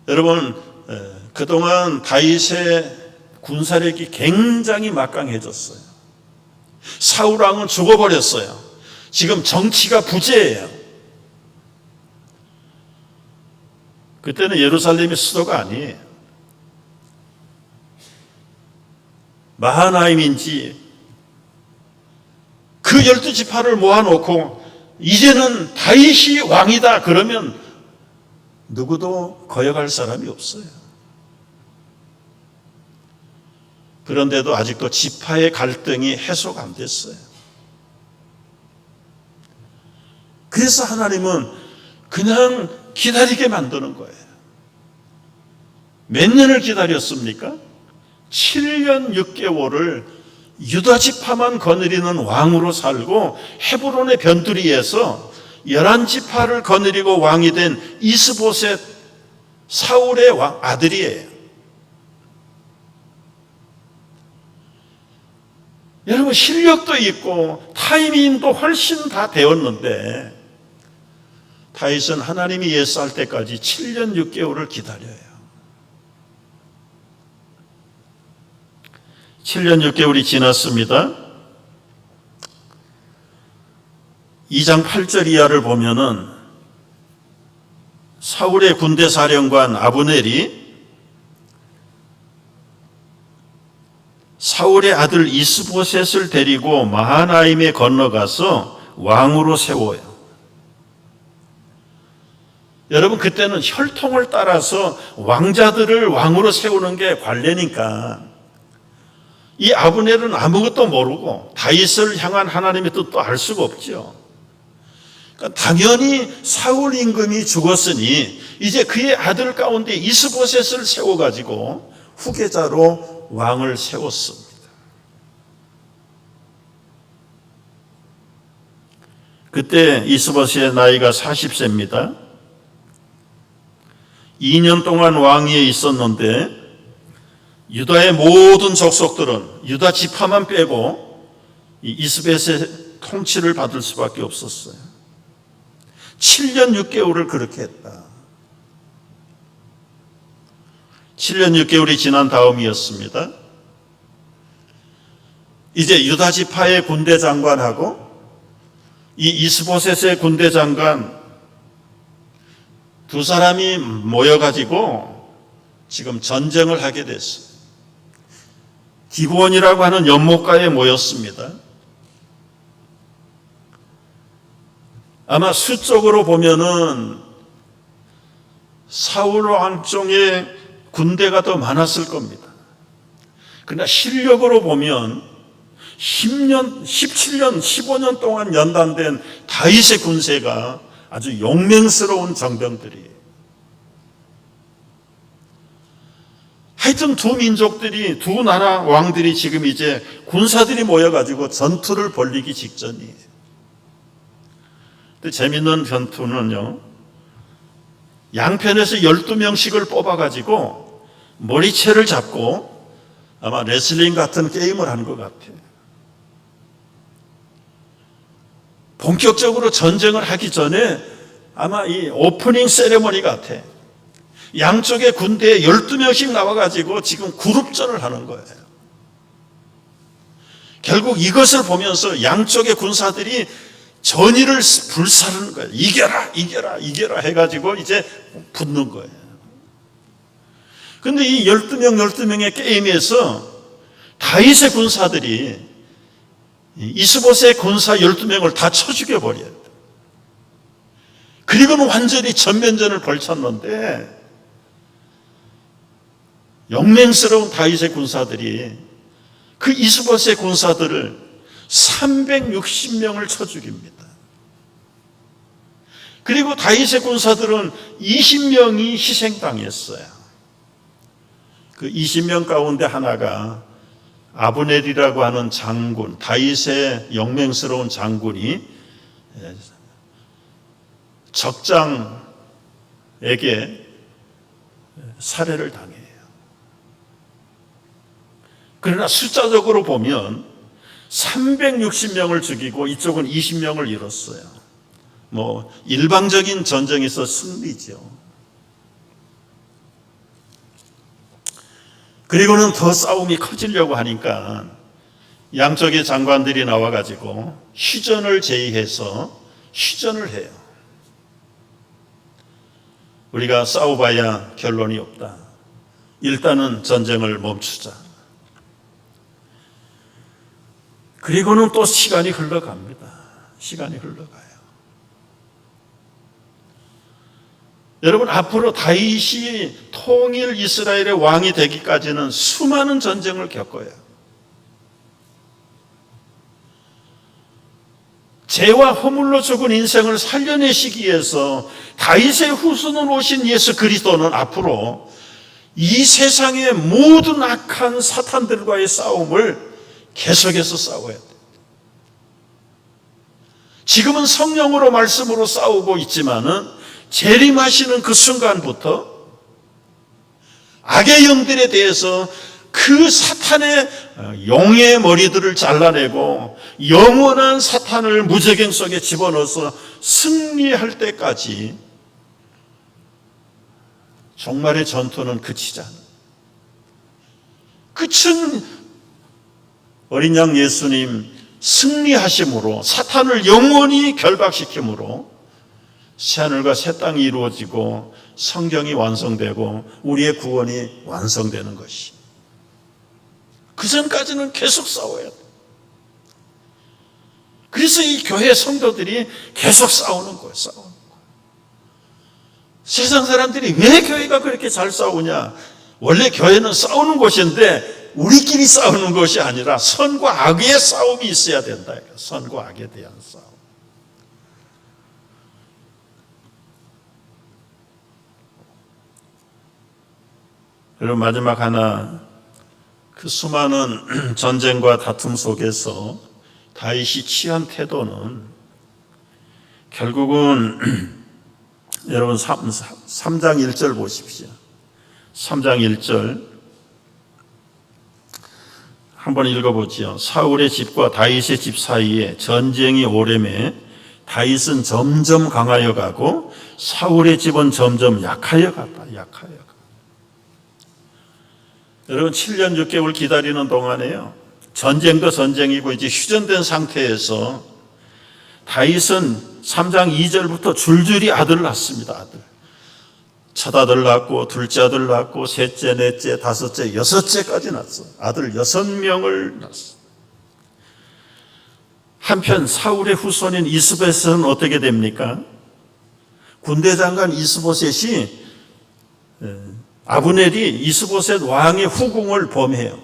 여러분, 그동안 다윗의 군사력이 굉장히 막강해졌어요. 사울 왕은 죽어버렸어요. 지금 정치가 부재예요. 그때는 예루살렘이 수도가 아니에요. 마하나임인지 그 12지파를 모아놓고 이제는 다윗이 왕이다 그러면 누구도 거역할 사람이 없어요. 그런데도 아직도 지파의 갈등이 해소가 안 됐어요. 그래서 하나님은 그냥 기다리게 만드는 거예요. 몇 년을 기다렸습니까? 7년 6개월을 유다 지파만 거느리는 왕으로 살고 헤브론의 변두리에서 11지파를 거느리고 왕이 된 이스보셋 사울의 아들이에요. 여러분 실력도 있고 타이밍도 훨씬 다 되었는데 다윗은 하나님이 예수할 때까지 7년 6개월을 기다려요. 7년 6개월이 지났습니다. 2장 8절 이하를 보면은 사울의 군대 사령관 아브넬이 사울의 아들 이스보셋을 데리고 마하나임에 건너가서 왕으로 세워요. 여러분 그때는 혈통을 따라서 왕자들을 왕으로 세우는 게 관례니까 이 아브넬은 아무것도 모르고 다윗을 향한 하나님의 뜻도 알 수가 없죠. 그러니까 당연히 사울 임금이 죽었으니 이제 그의 아들 가운데 이스보셋을 세워가지고 후계자로 왕을 세웠습니다. 그때 이스보셋의 나이가 40세입니다. 2년 동안 왕위에 있었는데 유다의 모든 족속들은 유다 지파만 빼고 이스보셋의 통치를 받을 수밖에 없었어요. 7년 6개월을 그렇게 했다. 7년 6개월이 지난 다음이었습니다. 이제 유다 지파의 군대 장관하고 이 이스보셋의 군대 장관 두 사람이 모여가지고 지금 전쟁을 하게 됐어요. 기브온이라고 하는 연못가에 모였습니다. 아마 수적으로 보면은 사울 왕종의 군대가 더 많았을 겁니다. 그러나 실력으로 보면 10년, 17년, 15년 동안 연단된 다윗의 군세가 아주 용맹스러운 정병들이에요. 하여튼 두 민족들이, 두 나라 왕들이 지금 이제 군사들이 모여가지고 전투를 벌이기 직전이에요. 근데 재밌는 전투는요, 양편에서 12명씩을 뽑아가지고 머리채를 잡고 아마 레슬링 같은 게임을 하는 것 같아요. 본격적으로 전쟁을 하기 전에 아마 이 오프닝 세레머니 같아. 양쪽의 군대에 12명씩 나와가지고 지금 그룹전을 하는 거예요. 결국 이것을 보면서 양쪽의 군사들이 전의를 불사르는 거예요. 이겨라, 이겨라, 이겨라 해가지고 이제 붙는 거예요. 근데 이 12명의 게임에서 다윗의 군사들이 이스보셋의 군사 12명을 다 쳐 죽여버려요. 그리고는 완전히 전면전을 벌쳤는데 용맹스러운 다윗의 군사들이 그 이스보셋의 군사들을 360명을 쳐 죽입니다. 그리고 다윗의 군사들은 20명이 희생당했어요. 그 20명 가운데 하나가 아브넬이라고 하는 장군, 다윗의 용맹스러운 장군이 적장에게 살해를 당해요. 그러나 숫자적으로 보면 360명을 죽이고 이쪽은 20명을 잃었어요. 뭐 일방적인 전쟁에서 승리죠. 그리고는 더 싸움이 커지려고 하니까 양쪽의 장관들이 나와가지고 휴전을 제의해서 휴전을 해요. 우리가 싸워봐야 결론이 없다. 일단은 전쟁을 멈추자. 그리고는 또 시간이 흘러갑니다. 시간이 흘러가요. 여러분, 앞으로 다윗이 통일 이스라엘의 왕이 되기까지는 수많은 전쟁을 겪어요. 죄와 허물로 죽은 인생을 살려내시기 위해서 다윗의 후손으로 오신 예수 그리스도는 앞으로 이 세상의 모든 악한 사탄들과의 싸움을 계속해서 싸워야 돼요. 지금은 성령으로 말씀으로 싸우고 있지만은 재림하시는 그 순간부터 악의 영들에 대해서 그 사탄의 용의 머리들을 잘라내고 영원한 사탄을 무저갱 속에 집어넣어서 승리할 때까지 종말의 전투는 그치지 않아요. 끝은 어린 양 예수님 승리하심으로, 사탄을 영원히 결박시킴으로 새하늘과 새 땅이 이루어지고 성경이 완성되고 우리의 구원이 완성되는 것이, 그 전까지는 계속 싸워야 돼. 그래서 이 교회 성도들이 계속 싸우는 거예요. 싸우는 거예요. 세상 사람들이 왜 교회가 그렇게 잘 싸우냐? 원래 교회는 싸우는 곳인데 우리끼리 싸우는 것이 아니라 선과 악의 싸움이 있어야 된다. 선과 악에 대한 싸움. 그리고 마지막 하나, 그 수많은 전쟁과 다툼 속에서 다윗이 취한 태도는 결국은 여러분 3장 1절 보십시오. 3장 1절 한번 읽어보지요. 사울의 집과 다윗의 집 사이에 전쟁이 오래매 다윗은 점점 강하여 가고 사울의 집은 점점 약하여 갔다. 약하여 가. 여러분 7년 6개월 기다리는 동안에요, 전쟁도 전쟁이고 이제 휴전된 상태에서 다윗은 3장 2절부터 줄줄이 아들 낳습니다. 아들. 첫 아들 낳고 둘째 아들 낳고 셋째, 넷째, 다섯째, 여섯째까지 낳았어. 아들 6명을 낳았어. 한편 사울의 후손인 이스보셋은 어떻게 됩니까? 군대 장관 이스보셋이, 아브넬이 이스보셋 왕의 후궁을 범해요.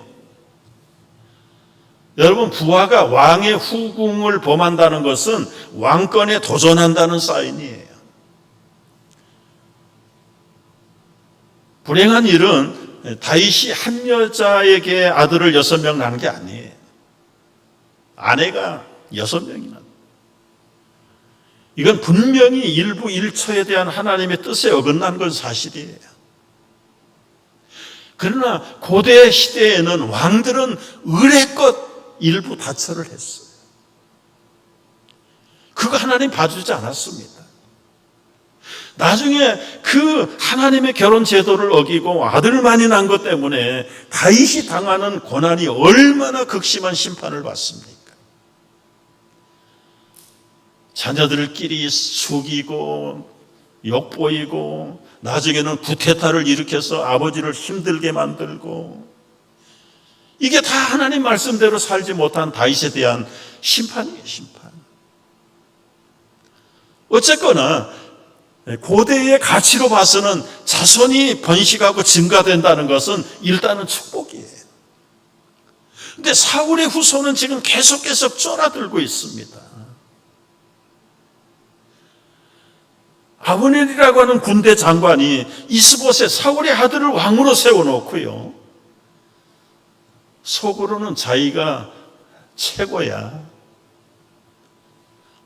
여러분, 부하가 왕의 후궁을 범한다는 것은 왕권에 도전한다는 사인이에요. 불행한 일은 다윗이 한 여자에게 아들을 6명 낳은 게 아니에요. 아내가 6명이나. 이건 분명히 일부 일처에 대한 하나님의 뜻에 어긋난 건 사실이에요. 그러나 고대 시대에는 왕들은 의례껏 일부 다처를 했어요. 그거 하나님 봐주지 않았습니다. 나중에 그 하나님의 결혼 제도를 어기고 아들만이 난 것 때문에 다윗이 당하는 고난이 얼마나 극심한 심판을 받습니까? 자녀들끼리 속이고 욕보이고 나중에는 구테타를 일으켜서 아버지를 힘들게 만들고, 이게 다 하나님 말씀대로 살지 못한 다윗에 대한 심판이에요. 심판. 어쨌거나 고대의 가치로 봐서는 자손이 번식하고 증가된다는 것은 일단은 축복이에요. 그런데 사울의 후손은 지금 계속 쫄아들고 있습니다. 아브넬이라고 하는 군대 장관이 이스보셋 사울의 아들을 왕으로 세워놓고요, 속으로는 자기가 최고야,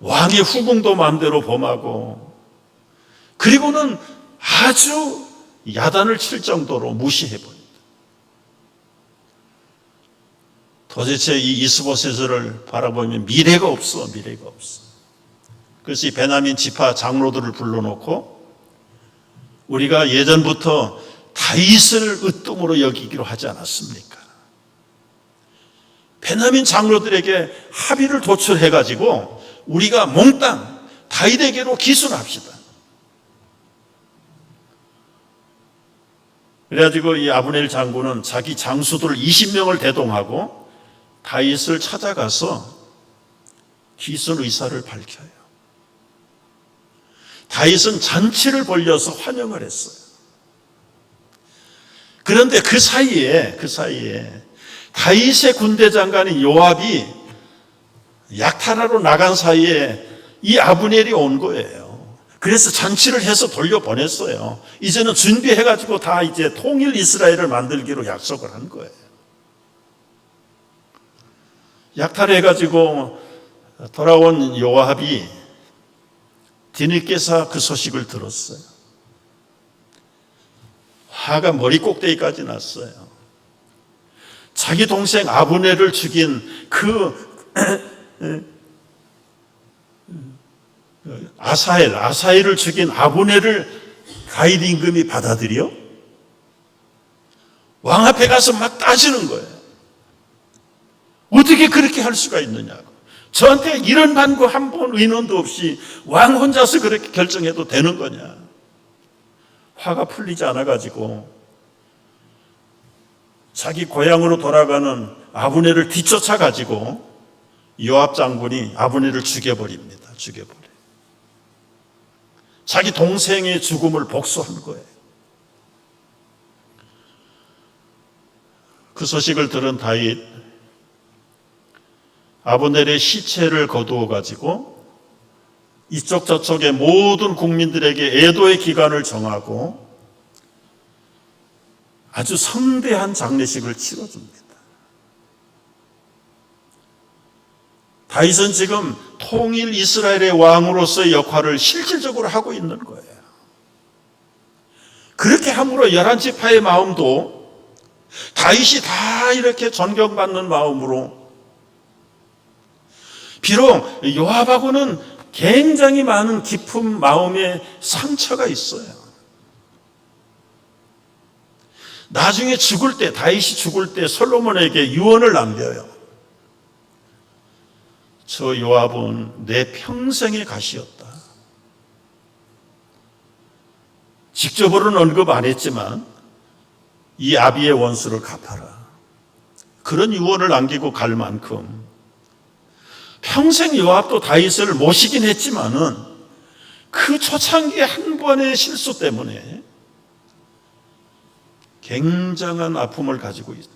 왕의 후궁도 마음대로 범하고, 그리고는 아주 야단을 칠 정도로 무시해버린다. 도대체 이 이스보셋을 바라보면 미래가 없어. 미래가 없어. 그래서 이 베냐민 지파 장로들을 불러놓고 우리가 예전부터 다윗을 으뜸으로 여기기로 하지 않았습니까? 베냐민 장로들에게 합의를 도출해가지고 우리가 몽땅 다윗에게로 기순합시다. 그래가지고 이 아브넬 장군은 자기 장수들 20명을 대동하고 다윗을 찾아가서 기순 의사를 밝혀요. 다윗은 잔치를 벌려서 환영을 했어요. 그런데 그 사이에 다윗의 군대 장관인 요압이 약탈하러 나간 사이에 이 아브넬이 온 거예요. 그래서 잔치를 해서 돌려보냈어요. 이제는 준비해가지고 다 이제 통일 이스라엘을 만들기로 약속을 한 거예요. 약탈해가지고 돌아온 요압이 뒤늦게서 그 소식을 들었어요. 화가 머리 꼭대기까지 났어요. 자기 동생 아브넬을 죽인 아사엘을 죽인 아브넬을 다윗 임금이 받아들여? 왕 앞에 가서 막 따지는 거예요. 어떻게 그렇게 할 수가 있느냐고. 저한테 이런 반구 한 번 의논도 없이 왕 혼자서 그렇게 결정해도 되는 거냐. 화가 풀리지 않아가지고 자기 고향으로 돌아가는 아브넬을 뒤쫓아가지고 요압 장군이 아브넬을 죽여버립니다. 자기 동생의 죽음을 복수한 거예요. 그 소식을 들은 다윗, 아브넬의 시체를 거두어 가지고 이쪽 저쪽의 모든 국민들에게 애도의 기간을 정하고 아주 성대한 장례식을 치러줍니다. 다윗은 지금 통일 이스라엘의 왕으로서의 역할을 실질적으로 하고 있는 거예요. 그렇게 함으로 11지파의 마음도 다윗이 다 이렇게 존경받는 마음으로, 비록 요압하고는 굉장히 많은 깊은 마음의 상처가 있어요. 나중에 다윗이 죽을 때 솔로몬에게 유언을 남겨요. 저 요압은 내 평생의 가시였다. 직접으로는 언급 안 했지만 이 아비의 원수를 갚아라. 그런 유언을 남기고 갈 만큼 평생 요압도 다윗을 모시긴 했지만은 그 초창기의 한 번의 실수 때문에 굉장한 아픔을 가지고 있다.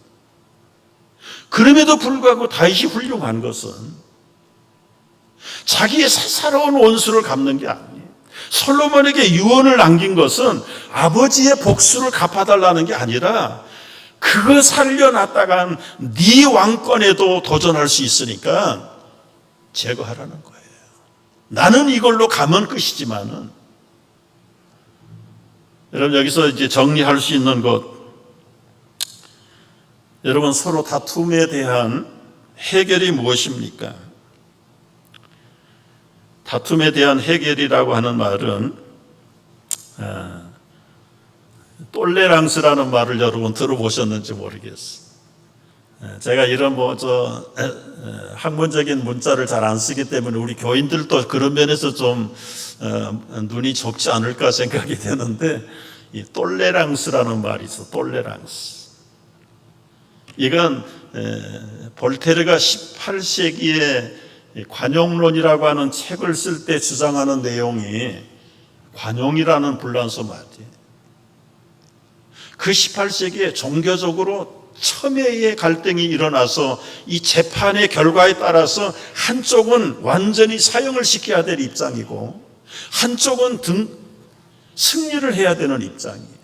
그럼에도 불구하고 다윗이 훌륭한 것은 자기의 사사로운 원수를 갚는 게 아니에요. 솔로몬에게 유언을 남긴 것은 아버지의 복수를 갚아달라는 게 아니라 그거 살려놨다간 네 왕권에도 도전할 수 있으니까 제거하라는 거예요. 나는 이걸로 가면 끝이지만은, 여러분 여기서 이제 정리할 수 있는 것, 여러분 서로 다툼에 대한 해결이 무엇입니까? 다툼에 대한 해결이라고 하는 말은 똘레랑스라는 말을 여러분 들어보셨는지 모르겠어요. 제가 이런 학문적인 문자를 잘 안 쓰기 때문에 우리 교인들도 그런 면에서 좀 눈이 좁지 않을까 생각이 되는데, 이 똘레랑스라는 말이 있어. 똘레랑스. 이건 볼테르가 18세기에 관용론이라고 하는 책을 쓸 때 주장하는 내용이 관용이라는 불란서 말이에요. 그 18세기에 종교적으로 첨예의 갈등이 일어나서 이 재판의 결과에 따라서 한쪽은 완전히 사형을 시켜야 될 입장이고 한쪽은 승리를 해야 되는 입장이에요.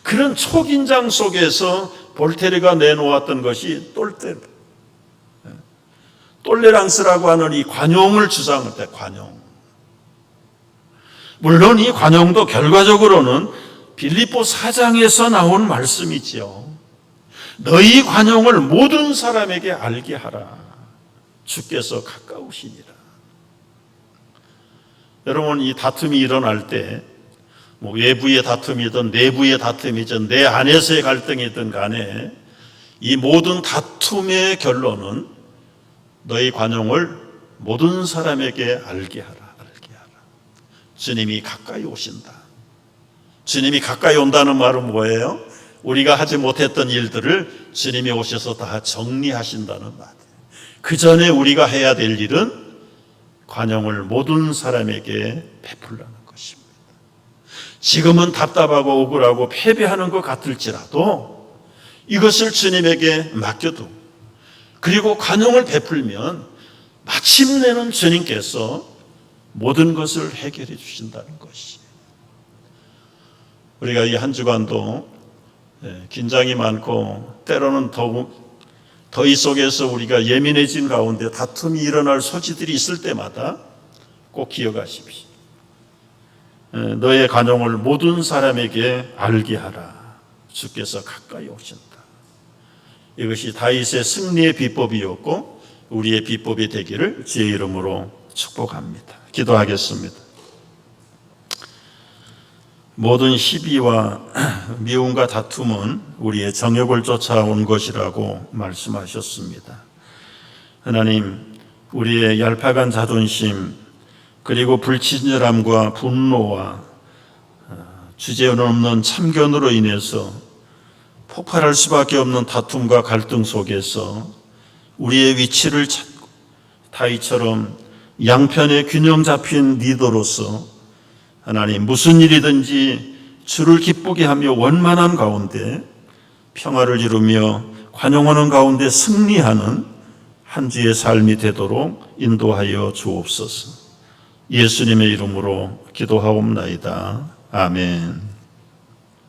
그런 초긴장 속에서 볼테르가 내놓았던 것이 똘레랑스라고 하는 이 관용을 주장할 때, 관용. 물론 이 관용도 결과적으로는 빌립보 4장에서 나온 말씀이지요. 너희 관용을 모든 사람에게 알게 하라. 주께서 가까우시니라. 여러분, 이 다툼이 일어날 때 외부의 다툼이든 내부의 다툼이든 내 안에서의 갈등이든 간에 이 모든 다툼의 결론은 너희 관용을 모든 사람에게 알게 하라. 주님이 가까이 오신다. 주님이 가까이 온다는 말은 뭐예요? 우리가 하지 못했던 일들을 주님이 오셔서 다 정리하신다는 말이에요. 그 전에 우리가 해야 될 일은 관용을 모든 사람에게 베풀라는 것입니다. 지금은 답답하고 억울하고 패배하는 것 같을지라도 이것을 주님에게 맡겨두고 그리고 관용을 베풀면 마침내는 주님께서 모든 것을 해결해 주신다는 것이. 우리가 이 한 주간도 긴장이 많고 때로는 더위 속에서 우리가 예민해진 가운데 다툼이 일어날 소지들이 있을 때마다 꼭 기억하십시오. 너의 관용을 모든 사람에게 알게 하라. 주께서 가까이 오신다. 이것이 다윗의 승리의 비법이었고 우리의 비법이 되기를 주의 이름으로 축복합니다. 기도하겠습니다. 모든 시비와 미움과 다툼은 우리의 정욕을 쫓아온 것이라고 말씀하셨습니다. 하나님, 우리의 얄팍한 자존심 그리고 불친절함과 분노와 주제넘는 참견으로 인해서 폭발할 수밖에 없는 다툼과 갈등 속에서 우리의 위치를 찾고 다윗처럼 양편의 균형 잡힌 리더로서 하나님 무슨 일이든지 주를 기쁘게 하며 원만한 가운데 평화를 이루며 관용하는 가운데 승리하는 한 주의 삶이 되도록 인도하여 주옵소서. 예수님의 이름으로 기도하옵나이다. 아멘.